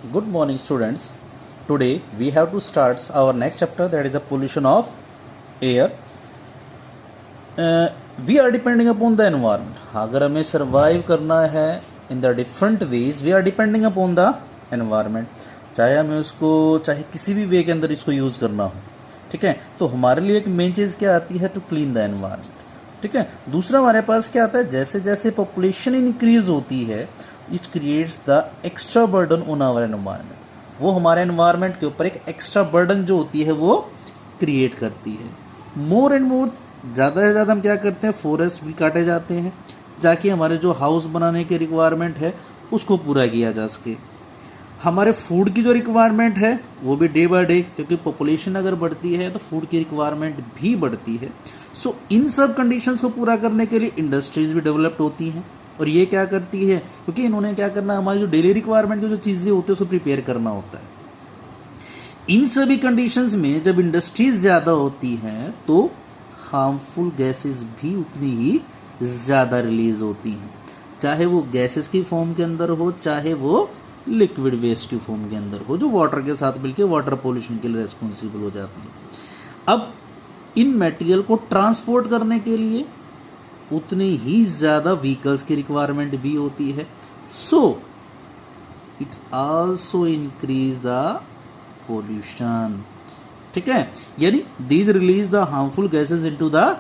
Good morning, students. Today we have to start our next chapter, that is the pollution of air. We are depending upon the environment. अगर हमें survive करना है in the different ways, we are depending upon the environment. चाहे हमें उसको चाहे किसी भी वे के अंदर इसको यूज़ करना हो, ठीक है. तो हमारे लिए एक मेन चीज़ क्या आती है, टू क्लीन द एनवायरनमेंट, ठीक है. दूसरा हमारे पास क्या आता है, जैसे जैसे पॉपुलेशन इंक्रीज होती है, it creates the extra burden on our environment. वो हमारे एनवायरनमेंट के ऊपर एक एक्स्ट्रा बर्डन जो होती है वो क्रिएट करती है. मोर एंड मोर, ज़्यादा से ज़्यादा हम क्या करते हैं, फॉरेस्ट भी काटे जाते हैं ताकि हमारे जो हाउस बनाने की रिक्वायरमेंट है उसको पूरा किया जा सके. हमारे फूड की जो रिक्वायरमेंट है वो भी डे बाय डे, क्योंकि पॉपुलेशन अगर बढ़ती है तो फूड की रिक्वायरमेंट भी बढ़ती है. सो इन सब कंडीशंस को पूरा करने के लिए इंडस्ट्रीज भी डेवलप्ड होती हैं. और ये क्या करती है, क्योंकि इन्होंने क्या करना, हमारी जो डेली रिक्वायरमेंट की जो चीज़ें होती है उसको प्रिपेयर करना होता है. इन सभी कंडीशंस में जब इंडस्ट्रीज ज़्यादा होती हैं तो हार्मफुल गैसेस भी उतनी ही ज़्यादा रिलीज होती हैं, चाहे वो गैसेस की फॉर्म के अंदर हो, चाहे वो लिक्विड वेस्ट की फॉर्म के अंदर हो, जो वाटर के साथ मिलकर वाटर पोल्यूशन के लिए रेस्पॉन्सिबल हो जाती है. अब इन मटेरियल को ट्रांसपोर्ट करने के लिए उतनी ही ज़्यादा व्हीकल्स की रिक्वायरमेंट भी होती है. So it's also increase the pollution, ठीक है. यानी these release the harmful gases into the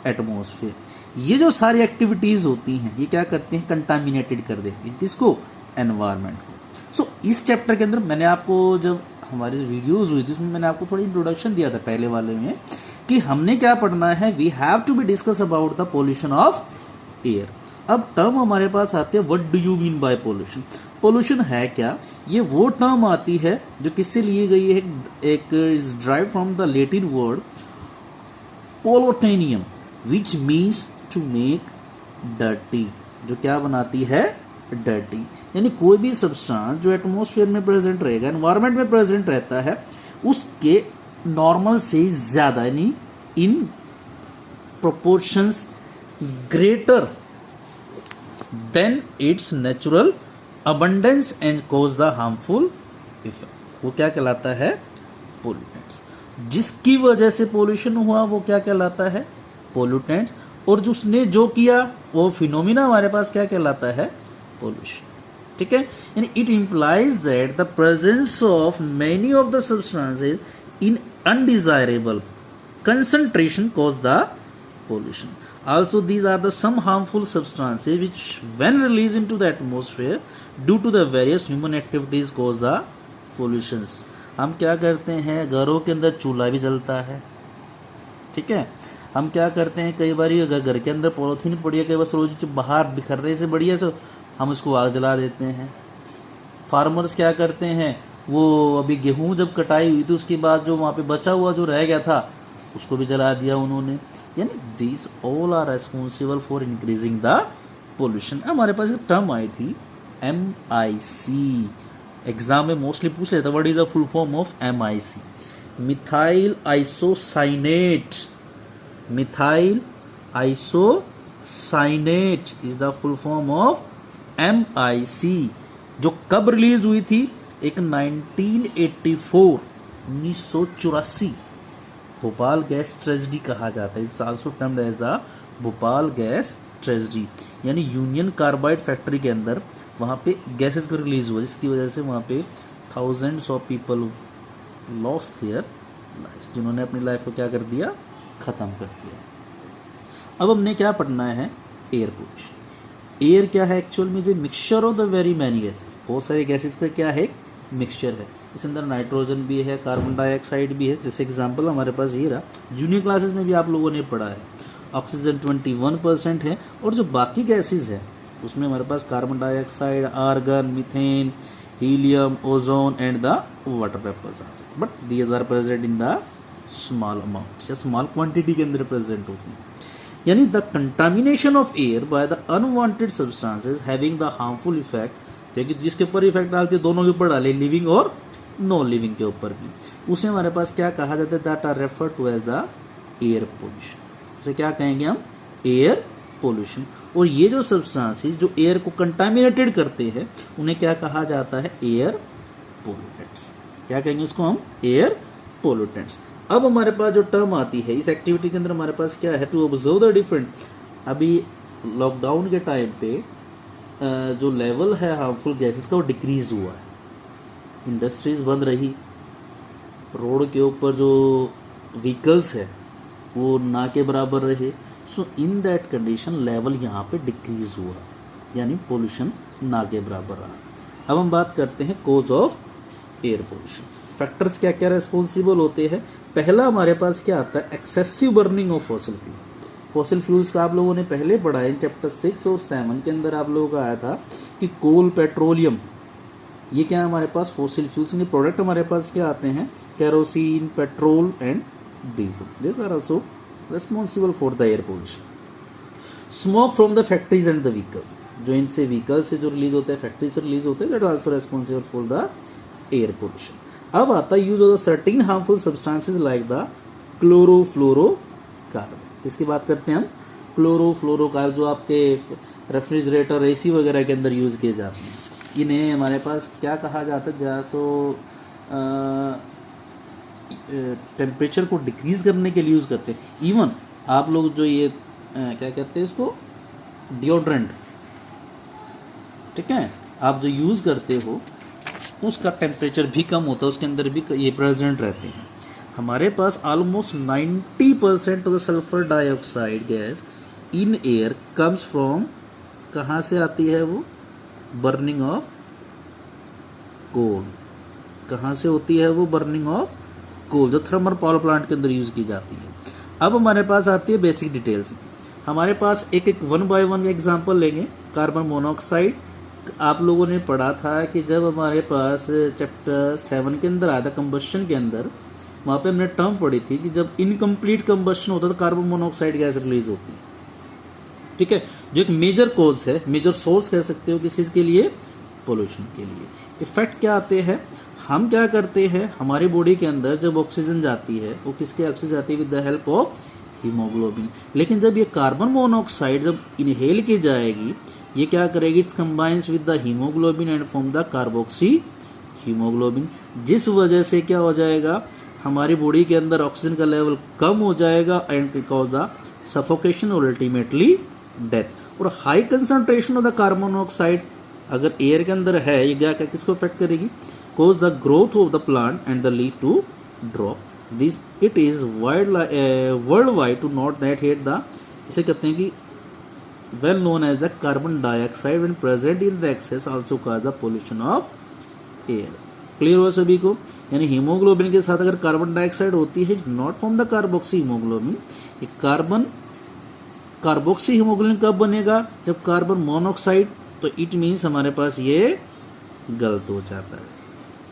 atmosphere. ये जो सारी एक्टिविटीज होती हैं ये क्या करती हैं, कंटामिनेटेड कर देती हैं किसको, एनवायरनमेंट को. सो इस चैप्टर के अंदर मैंने आपको, जब हमारी वीडियोस हुई थी उसमें मैंने आपको थोड़ी इंट्रोडक्शन दिया था पहले वाले में, कि हमने क्या पढ़ना है, we have to be discuss about the pollution of air. अब टर्म हमारे पास आते हैं, what do you mean by pollution. Pollution है क्या, ये वो टर्म आती है जो किससे ली गई है, एक is derive from the Latin word pollutionem which means to make dirty, जो क्या बनाती है, डर्टी. यानी कोई भी सब्सटेंस जो एटमॉस्फेयर में प्रेजेंट रहेगा, एनवायरनमेंट में प्रेजेंट रहता है, उसके नॉर्मल से ज़्यादा यानी in proportions greater than its natural abundance and cause the harmful effect, वो क्या कहलाता है, पोल्यूटेंट्स. जिसकी वजह से पोल्यूशन हुआ वो क्या कहलाता है, पोल्यूटेंट्स. और जिसने जो किया वो फिनोमिना हमारे पास क्या कहलाता है, पोल्यूशन, ठीक है. यानी it implies that the presence of many of the substances in undesirable concentration cause the pollution. Also, these are the some harmful substances which when released into the atmosphere due to the various human activities cause the pollutions. हम क्या करते हैं, घरों के अंदर चूल्हा भी जलता है, ठीक है. हम क्या करते हैं, कई बार अगर घर के अंदर पॉलीथीन पड़ी है, कई बार रोज बाहर बिखरने से बढ़िया तो हम उसको आग जला देते हैं. फार्मर्स क्या करते हैं, वो अभी गेहूं जब कटाई हुई थी उसके बाद जो वहाँ पे बचा हुआ जो रह गया था उसको भी जला दिया उन्होंने. यानी this all are responsible for increasing the pollution. हमारे पास एक टर्म आई थी MIC, एग्जाम में मोस्टली पूछ लेता, what is the full form of MIC, methyl isocyanate. Methyl isocyanate is the full form of MIC, जो कब रिलीज हुई थी, एक 1984 भोपाल गैस ट्रेजेडी कहा जाता है. It's also termed as the Bhopal gas tragedy. यानी यूनियन कार्बाइड फैक्ट्री के अंदर वहाँ पे गैसेस को रिलीज हुआ, जिसकी वजह से वहाँ पे thousands of people lost their life, जिन्होंने अपनी लाइफ को क्या कर दिया, ख़त्म कर दिया. अब हमने क्या पढ़ना है, एयर पोल्यूशन. एयर क्या है एक्चुअल में, जो mixture of the very many gases, बहुत सारे गैसेस का क्या है, मिक्सचर है. इस अंदर नाइट्रोजन भी है, कार्बन डाइऑक्साइड भी है. जैसे एग्जांपल हमारे पास ये रहा, जूनियर क्लासेस में भी आप लोगों ने पढ़ा है. ऑक्सीजन 21% है, और जो बाकी गैसेस है उसमें हमारे पास carbon dioxide, argon, methane, helium, ozone and the water vapours are, but these are present in the small amount या स्मॉल क्वांटिटी के अंदर प्रेजेंट होती है. यानी the contamination of air by the unwanted substances having the harmful effect, क्योंकि जिसके ऊपर effect डालती है दोनों के ऊपर डाले, लिविंग और नॉन लिविंग के ऊपर भी, उसे हमारे पास क्या कहा जाता है, that are refer to as the air pollution. उसे क्या कहेंगे हम, एयर पोल्यूशन. और ये जो सब्सटेंसेस जो एयर को कंटामिनेटेड करते हैं उन्हें क्या कहा जाता है, एयर पोल्यूटेंट्स। क्या कहेंगे उसको हम? Air pollutants. अब हमारे पास जो टर्म आती है इस एक्टिविटी के अंदर हमारे पास क्या है? To observe the different. अभी लॉकडाउन के टाइम पे जो लेवल है हार्मफुल गैसेस का वो डिक्रीज हुआ है, इंडस्ट्रीज बंद रही, रोड के ऊपर जो व्हीकल्स है वो ना के बराबर रहे। सो इन दैट कंडीशन लेवल यहाँ पे डिक्रीज हुआ, यानी पोल्यूशन ना के बराबर रहा। अब हम बात करते हैं cause of air pollution. Factors क्या क्या रेस्पॉन्सिबल होते हैं? पहला हमारे पास क्या आता है? Excessive burning of fossil fuels. Fossil fuels का आप लोगों ने पहले पढ़ा है, चैप्टर 6 और 7 के अंदर आप लोगों का आया था कि कोल, पेट्रोलियम, ये क्या है हमारे पास? फॉसिल फ्यूल्स के प्रोडक्ट हमारे पास क्या आते हैं? Kerosene, petrol and diesel, this are also responsible for the air pollution. Smoke from the factories and the vehicles, जो इनसे व्हीकल से जो रिलीज होता है, फैक्ट्री से रिलीज होते हैं, that also responsible for the air pollution. अब आता है use of the certain harmful substances like the chlorofluorocarbon. इसकी बात करते हैं हम, क्लोरोफ्लोरोकार्बन, जो आपके रेफ्रिजरेटर, एसी वगैरह के अंदर यूज किए जाते हैं। इन्हें हमारे पास क्या कहा जाता है? जैसो टेम्परेचर को डिक्रीज करने के लिए यूज करते हैं। इवन आप लोग जो ये क्या कहते हैं इसको, डिओड्रेंट, ठीक है, आप जो यूज करते हो उसका टेम्परेचर भी कम होता है, उसके अंदर भी ये प्रेजेंट रहते हैं। हमारे पास almost 90% of the sulphur dioxide gas in air comes from, कहाँ से आती है वो? Burning of coal. कहाँ से होती है वो? बर्निंग ऑफ कोल, जो थर्मल पावर प्लांट के अंदर यूज की जाती है। अब हमारे पास आती है बेसिक डिटेल्स। हमारे पास एक एक 1 बाय 1 एग्जांपल लेंगे। कार्बन मोनोऑक्साइड, आप लोगों ने पढ़ा था कि जब हमारे पास चैप्टर 7 के अंदर आया था कंबस्शन के अंदर, वहाँ पे हमने टर्म पढ़ी थी कि जब इनकम्प्लीट कंबस्शन होता है तो कार्बन मोनोऑक्साइड गैस रिलीज होती है, ठीक है, जो एक मेजर कोज है, मेजर सोर्स कह सकते हो किस चीज़ के लिए? पोल्यूशन के लिए। इफेक्ट क्या आते हैं? हम क्या करते हैं, हमारी बॉडी के अंदर जब ऑक्सीजन जाती है वो किसके हेल्प से जाती है? With the help of haemoglobin. लेकिन जब ये कार्बन मोनोऑक्साइड जब इनहेल की जाएगी, ये क्या करेगी? It's combines with the haemoglobin and form the carboxy haemoglobin, जिस वजह से क्या हो जाएगा? हमारी बॉडी के अंदर ऑक्सीजन का लेवल कम हो जाएगा एंड कॉज द सफोकेशन और अल्टीमेटली डेथ। और high concentration of the carbon monoxide अगर एयर के अंदर है, ये क्या किसको इफेक्ट करेगी? cause the growth of the plant and the lead to drop. This it is worldwide to note that here the, इसे कहते हैं कि well known as the carbon dioxide when present in the excess also cause the pollution of air. Clear हुआ सभी को? यानी haemoglobin के साथ अगर कार्बन डाइऑक्साइड होती है, not from the carboxy haemoglobin. Carboxy haemoglobin कब बनेगा? जब कार्बन मोनोऑक्साइड, तो इट मीन्स हमारे पास ये गलत हो जाता है।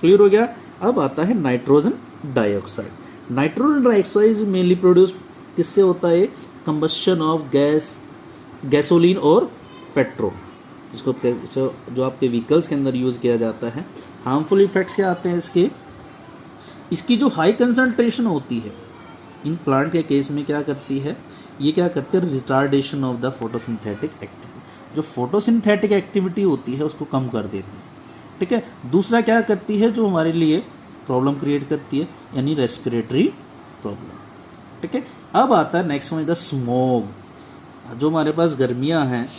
क्लियर हो गया? अब आता है nitrogen dioxide. Nitrogen dioxide is mainly produce किससे होता है? कंबस्शन ऑफ गैसोलीन और पेट्रोल, जिसको जो आपके व्हीकल्स के अंदर यूज किया जाता है। हार्मफुल इफेक्ट्स क्या आते हैं इसके? इसकी जो हाई कंसंट्रेशन होती है इन प्लांट के केस में क्या करती है? ये क्या करते हैं? Retardation of the photosynthetic activity, जो फोटोसिंथेटिक एक्टिविटी होती है उसको कम कर देती है, ठीक है। दूसरा क्या करती है? जो हमारे लिए प्रॉब्लम क्रिएट करती है, यानी रेस्पिरेटरी प्रॉब्लम, ठीक है। अब आता है नेक्स्ट वन, द स्मोग। जो हमारे पास गर्मियां हैं,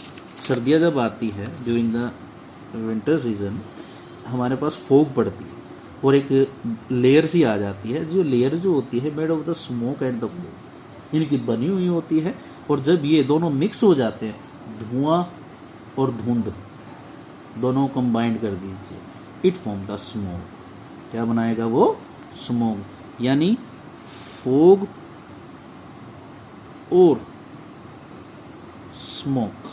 सर्दियां जब आती है ड्यूरिंग द विंटर सीजन, हमारे पास फोग पड़ती है और एक लेयर सी आ जाती है। जो लेयर जो होती है made of the smoke and the fog, इनकी बनी हुई होती है। और जब ये दोनों मिक्स हो जाते हैं, धुआं और धुंध दोनों कंबाइंड कर दीजिए, इट फॉर्म द स्मोक। क्या बनाएगा वो? स्मोक, यानी फोग और स्मोक,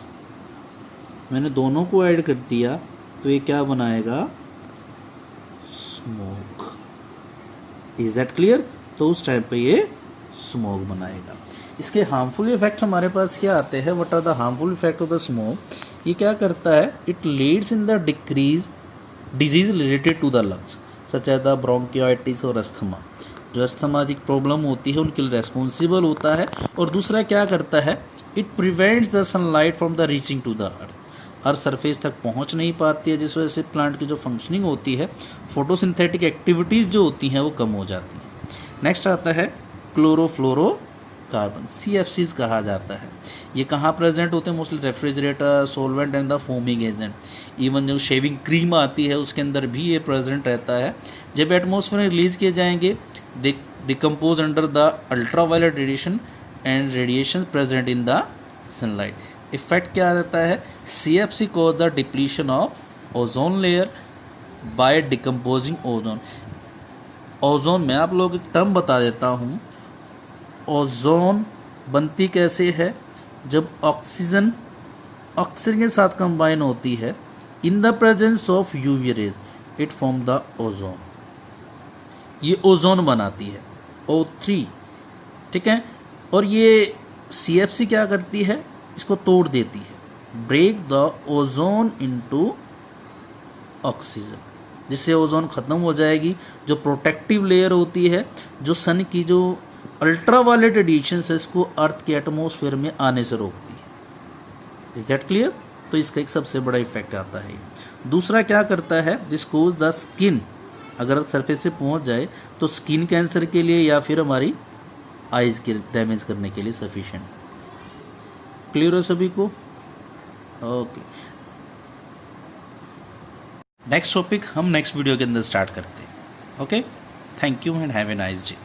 मैंने दोनों को ऐड कर दिया तो ये क्या बनाएगा? स्मोक। Is that clear? तो उस टाइम पे ये स्मोक बनाएगा। इसके हार्मफुल इफेक्ट्स हमारे पास क्या आते हैं? What are the harmful effect of the smoke? ये क्या करता है? It leads in the decrease disease related to the lungs such as the bronchitis और अस्थमा। जो अस्थमा की प्रॉब्लम होती है उनके लिए रेस्पॉन्सिबल होता है। और दूसरा क्या करता है? It prevents the sunlight from the reaching to the earth. Earth surface तक पहुंच नहीं पाती है, जिस वजह से प्लांट की जो फंक्शनिंग होती है, फोटोसिंथेटिक एक्टिविटीज़ जो होती हैं वो कम हो जाती हैं। नेक्स्ट आता है क्लोरोफ्लोरोकार्बन, CFCs कहा जाता है। ये कहाँ प्रेजेंट होते हैं? Mostly refrigerator, solvent and the foaming agent. Even जो शेविंग क्रीम आती है उसके अंदर भी ये प्रेजेंट रहता है। जब एटमॉस्फेयर में रिलीज किए जाएंगे, decompose under the ultraviolet radiation and radiation present in the sunlight. Effect क्या रहता है? CFC cause the depletion of ozone layer by decomposing ozone. Ozone में आप लोग एक टर्म बता देता हूँ। ओजोन बनती कैसे है? जब ऑक्सीजन के साथ कंबाइन होती है in the presence of UV rays, it form the ozone. ये ओजोन बनाती है, O3, ठीक है। और ये CFC क्या करती है? इसको तोड़ देती है, break the ozone into oxygen, जिससे ओजोन खत्म हो जाएगी। जो प्रोटेक्टिव लेयर होती है, जो सन की जो अल्ट्रावायलेट रेडिएशन है, इसको अर्थ के एटमॉस्फेयर में आने से रोकती है। Is that clear? तो इसका एक सबसे बड़ा इफेक्ट आता है। दूसरा क्या करता है? दिस कोज द स्किन, अगर सरफेस से पहुंच जाए तो स्किन कैंसर के लिए या फिर हमारी आइज के डैमेज करने के लिए सफिशिएंट। क्लियर हो सभी को? ओके, नेक्स्ट टॉपिक हम नेक्स्ट वीडियो के अंदर स्टार्ट करते हैं। Okay, thank you and have a nice day.